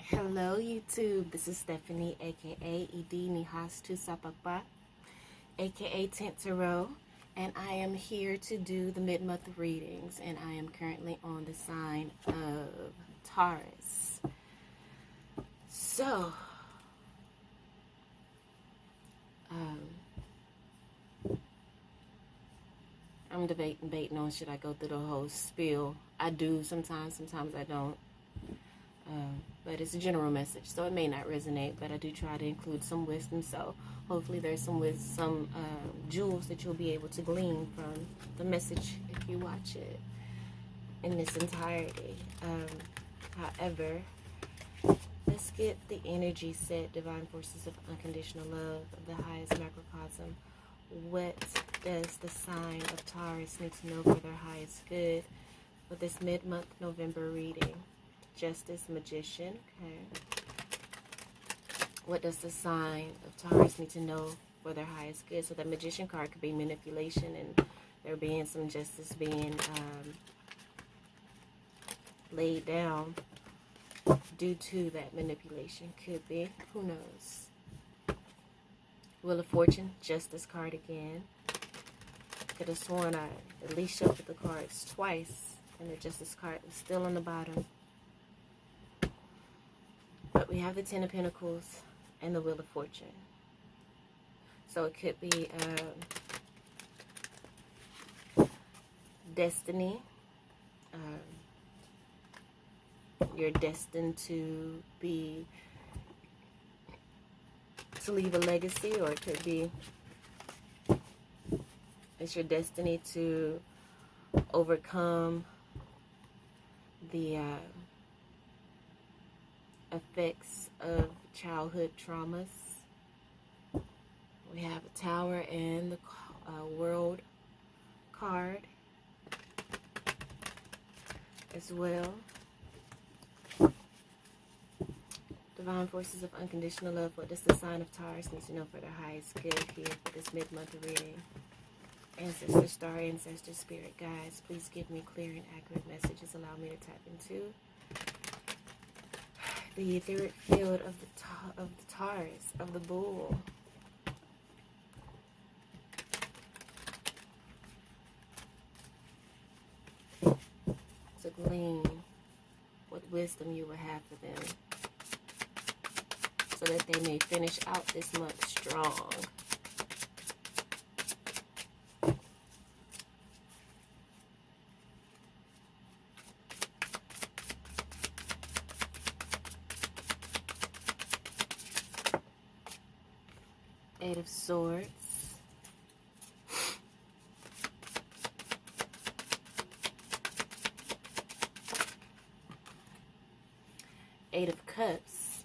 Hello YouTube, this is Stephanie aka Idin Nehasthusaa Gbagba aka Month Taurus, and I am here to do the mid-month readings, and I am currently on the sign of Taurus. So I'm debating on should I go through the whole spiel. I do sometimes I don't. But it's a general message, so it may not resonate, but I do try to include some wisdom, so hopefully there's some jewels that you'll be able to glean from the message if you watch it in its entirety. However, let's get the energy set. Divine forces of unconditional love of the highest macrocosm. What does the sign of Taurus need to know for their highest good for this mid-month November reading? Justice, Magician. Okay. What does the sign of Taurus need to know for their highest good? So the Magician card could be manipulation, and there being some justice being laid down due to that manipulation. Could be. Who knows? Wheel of Fortune, Justice card again. Could have sworn I at least shuffled the cards twice, and the Justice card is still on the bottom. But we have the Ten of Pentacles and the Wheel of Fortune. So it could be destiny. You're destined to leave a legacy, or it could be it's your destiny to overcome the effects of childhood traumas. We have a Tower and the World card as well. Divine forces of unconditional love. What does the sign of Taurus need to know for their highest good here for this mid-month reading? Ancestor, star, ancestor, spirit guides, please give me clear and accurate messages. Allow me to tap into the etheric field of the Taurus, of the bull. To glean what wisdom you will have for them, so that they may finish out this month strong. Eight of Swords. Eight of Cups.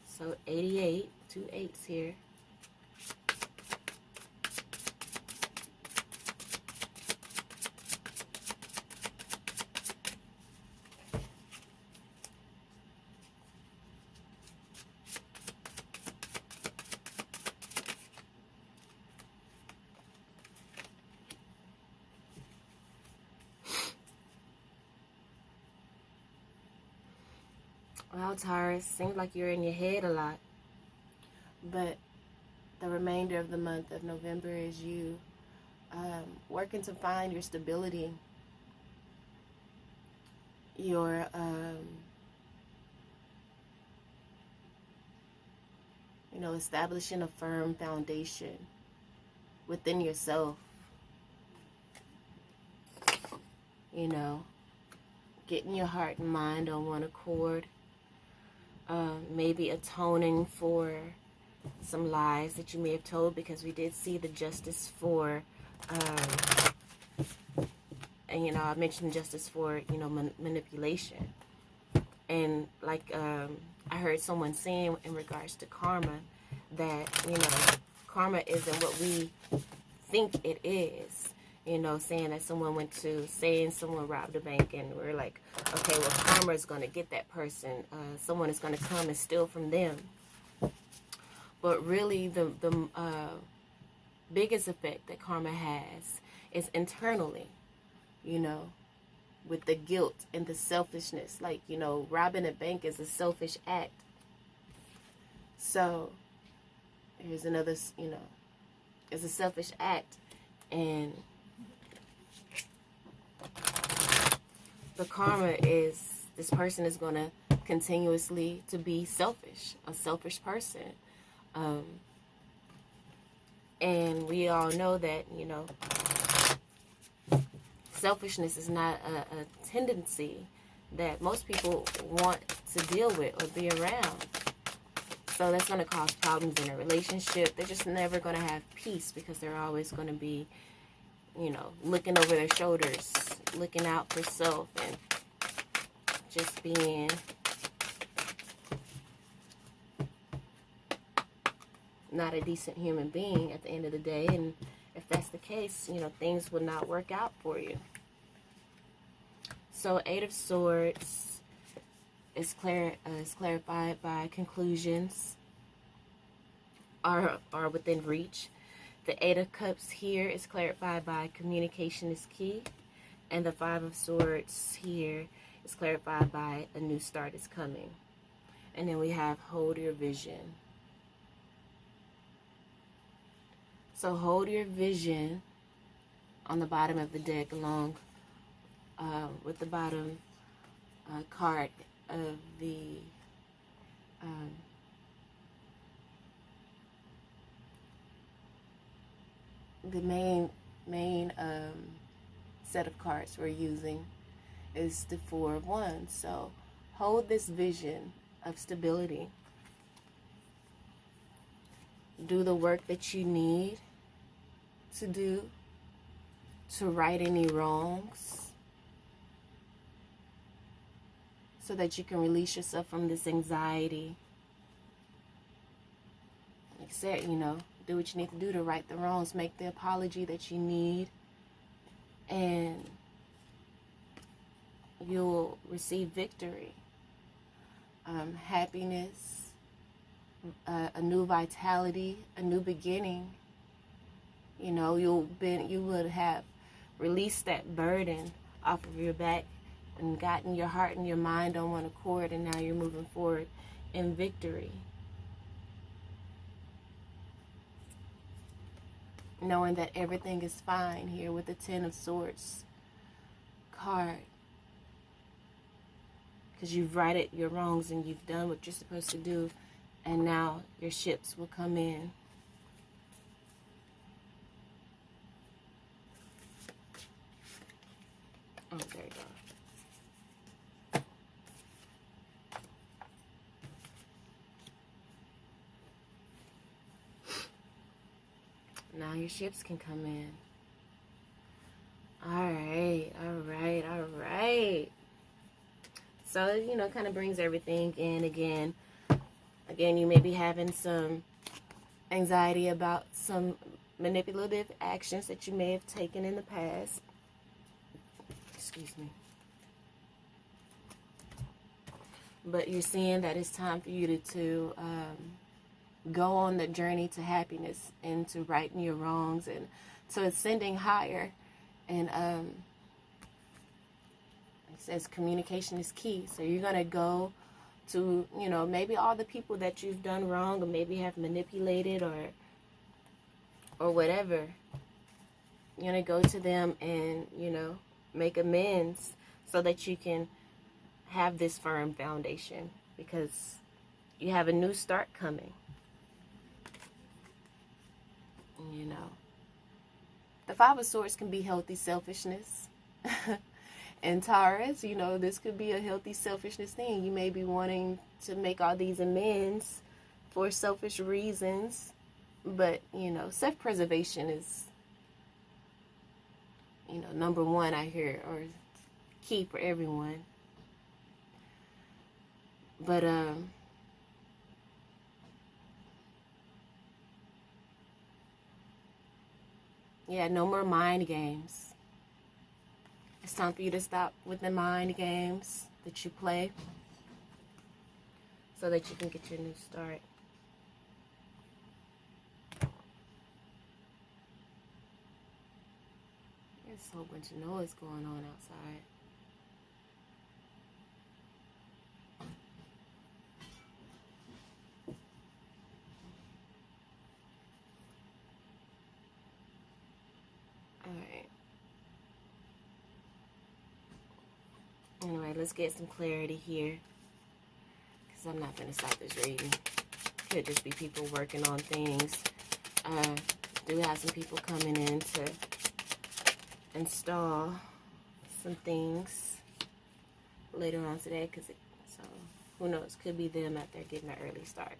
So 88, 2 8s here. Well, Taurus, seems like you're in your head a lot, but the remainder of the month of November is you working to find your stability, your establishing a firm foundation within yourself, getting your heart and mind on one accord. Maybe atoning for some lies that you may have told, because we did see the justice for, and I mentioned justice for, manipulation. And like I heard someone saying in regards to karma, that, karma isn't what we think it is. Saying that someone robbed a bank, and we're like, okay, well, karma is going to get that person. Someone is going to come and steal from them. But really, the biggest effect that karma has is internally, with the guilt and the selfishness. Like, you know, robbing a bank is a selfish act. So here's another, you know, it's a selfish act. And the karma is, this person is going to continuously to be selfish, a selfish person. And we all know that, you know, selfishness is not a tendency that most people want to deal with or be around. So that's going to cause problems in a relationship. They're just never going to have peace because they're always going to be, you know, looking over their shoulders, looking out for self, and just being not a decent human being at the end of the day. And if that's the case, you know, things will not work out for you. So 8 of Swords is clarified by conclusions are within reach. The 8 of Cups here is clarified by communication is key. And the 5 of Swords here is clarified by a new start is coming. And then we have hold your vision. So hold your vision on the bottom of the deck along with the bottom card of the main set of cards we're using is the 4 of Wands. So hold this vision of stability. Do the work that you need to do to right any wrongs so that you can release yourself from this anxiety. Like I said, you know, do what you need to do to right the wrongs. Make the apology that you need, and you'll receive victory, happiness, a new vitality, a new beginning. You know, you would have released that burden off of your back and gotten your heart and your mind on one accord, and now you're moving forward in victory. Knowing that everything is fine here with the 10 of Swords card. Because you've righted your wrongs and you've done what you're supposed to do. And now your ships will come in. Oh, there you go. Now your ships can come in. Alright. So, you know, kind of brings everything in again. Again, you may be having some anxiety about some manipulative actions that you may have taken in the past. Excuse me. But you're seeing that it's time for you to go on the journey to happiness and to righting your wrongs and to ascending higher. And it says communication is key. So you're going to go to, you know, maybe all the people that you've done wrong or maybe have manipulated or whatever. You're going to go to them and, you know, make amends so that you can have this firm foundation, because you have a new start coming. You know, the 5 of Swords can be healthy selfishness. And Taurus, you know, this could be a healthy selfishness thing. You may be wanting to make all these amends for selfish reasons, but, you know, self-preservation is, you know, number one, I hear, or key for everyone. But, yeah, no more mind games. It's time for you to stop with the mind games that you play so that you can get your new start. There's a whole bunch of noise going on outside. Alright, let's get some clarity here. Because I'm not going to stop this reading. Could just be people working on things. Do have some people coming in to install some things later on today. So, who knows? Could be them out there getting an early start.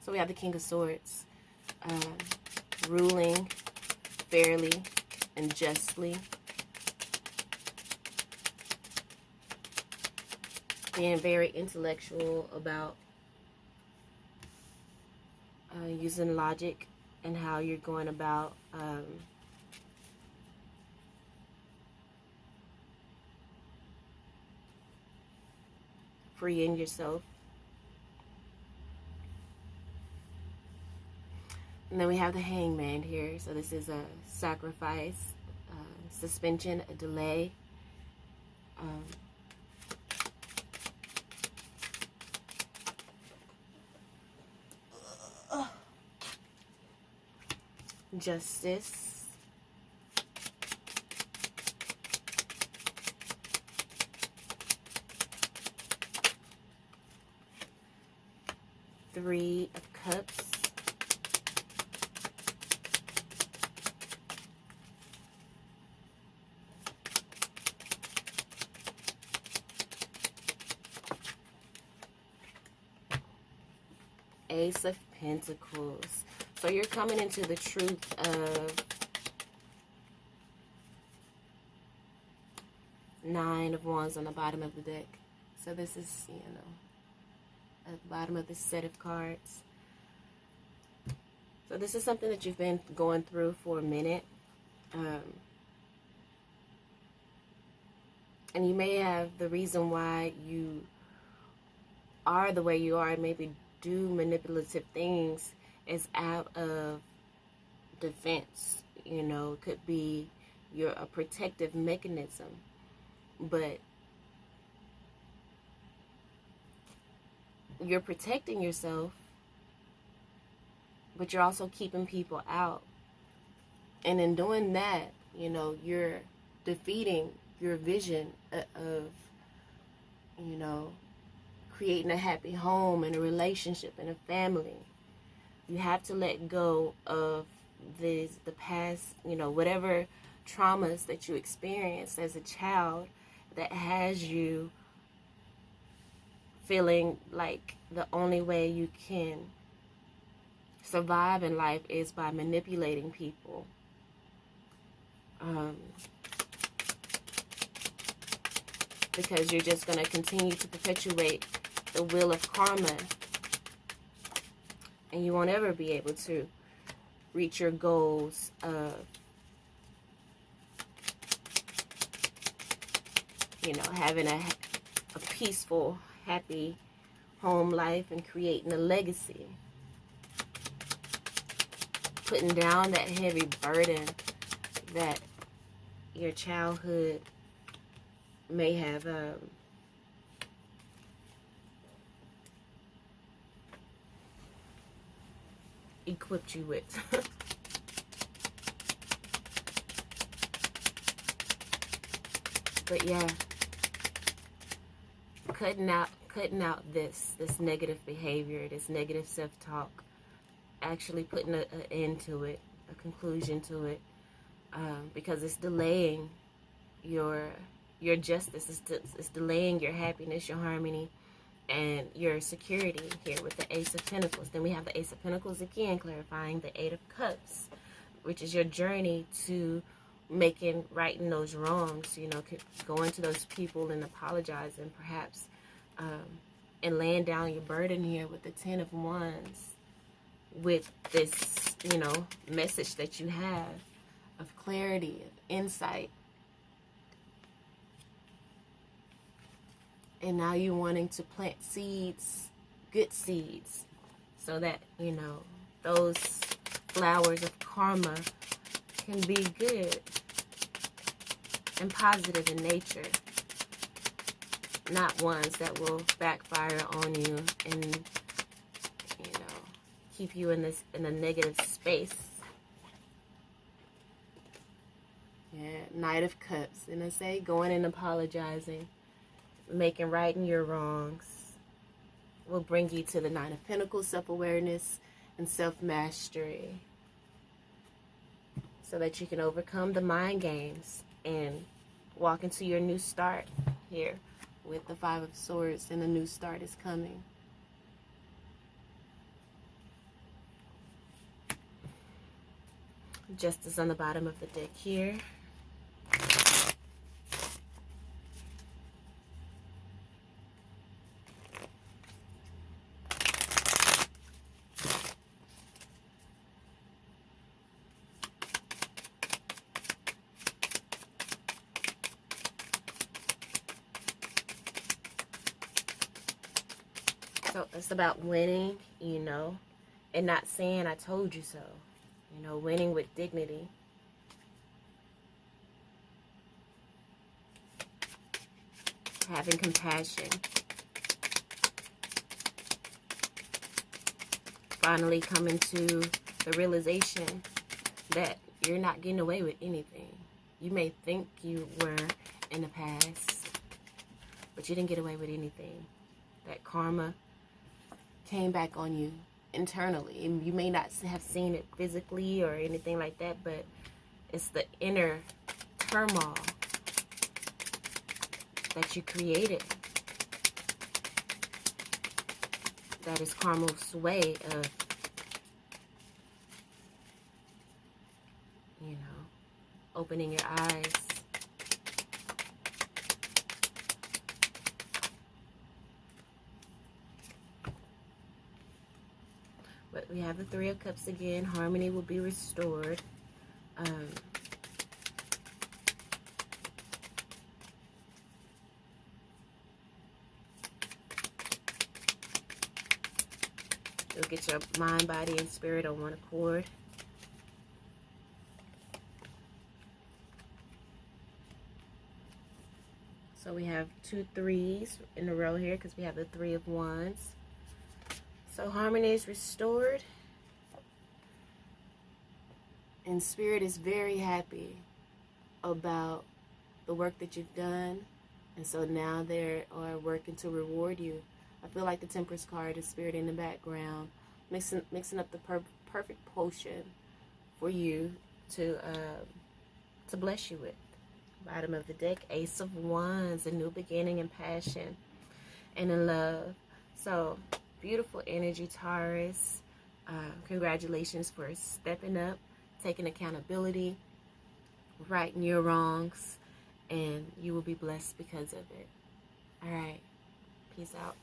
So, we have the King of Swords. Ruling fairly and justly. Being very intellectual about using logic and how you're going about freeing yourself. And then we have the Hangman here. So this is a sacrifice, suspension, a delay. Justice. Three of Cups. Ace of Pentacles. So you're coming into the truth of Nine of Wands on the bottom of the deck. So this is, you know, at the bottom of this set of cards. So this is something that you've been going through for a minute. And you may have the reason why you are the way you are and maybe do manipulative things is out of defense. You know, it could be a protective mechanism, but you're protecting yourself, but you're also keeping people out. And in doing that, you know, you're defeating your vision of, you know, creating a happy home and a relationship and a family. You have to let go of the past, you know, whatever traumas that you experienced as a child that has you feeling like the only way you can survive in life is by manipulating people. Because you're just going to continue to perpetuate the wheel of karma, and you won't ever be able to reach your goals of, you know, having a peaceful, happy home life and creating a legacy. Putting down that heavy burden that your childhood may have equipped you with. But yeah, cutting out this negative behavior, this negative self-talk, actually putting an end to it, a conclusion to it, because it's delaying your justice, it's delaying your happiness, your harmony, and your security here with the Ace of Pentacles. Then we have the Ace of Pentacles again, clarifying the Eight of Cups, which is your journey to righting those wrongs, you know, going to those people and apologizing perhaps, and laying down your burden here with the Ten of Wands, with this, you know, message that you have of clarity, of insight. And now you're wanting to plant seeds, good seeds, so that, you know, those flowers of karma can be good and positive in nature, not ones that will backfire on you and, you know, keep you in a negative space. Yeah, Knight of Cups. And I say going and apologizing. making right in your wrongs will bring you to the Nine of Pentacles, self-awareness and self-mastery, so that you can overcome the mind games and walk into your new start here with the Five of Swords, and the new start is coming. Justice on the bottom of the deck here. So it's about winning, you know, and not saying I told you so. You know, winning with dignity. Having compassion. Finally coming to the realization that you're not getting away with anything. You may think you were in the past, but you didn't get away with anything. That karma came back on you internally, and you may not have seen it physically or anything like that, but it's the inner turmoil that you created that is karma's way of, you know, opening your eyes. But we have the Three of Cups again. Harmony will be restored. You'll get your mind, body, and spirit on one accord. So we have 2 threes in a row here because we have the Three of Wands. So harmony is restored, and spirit is very happy about the work that you've done, and so now they are working to reward you. I feel like the Temperance card is spirit in the background, mixing up the perfect potion for you to bless you with. Bottom of the deck, Ace of Wands, a new beginning in passion and in love. So beautiful energy, Taurus. Congratulations for stepping up, taking accountability, righting your wrongs, and you will be blessed because of it. All right. Peace out.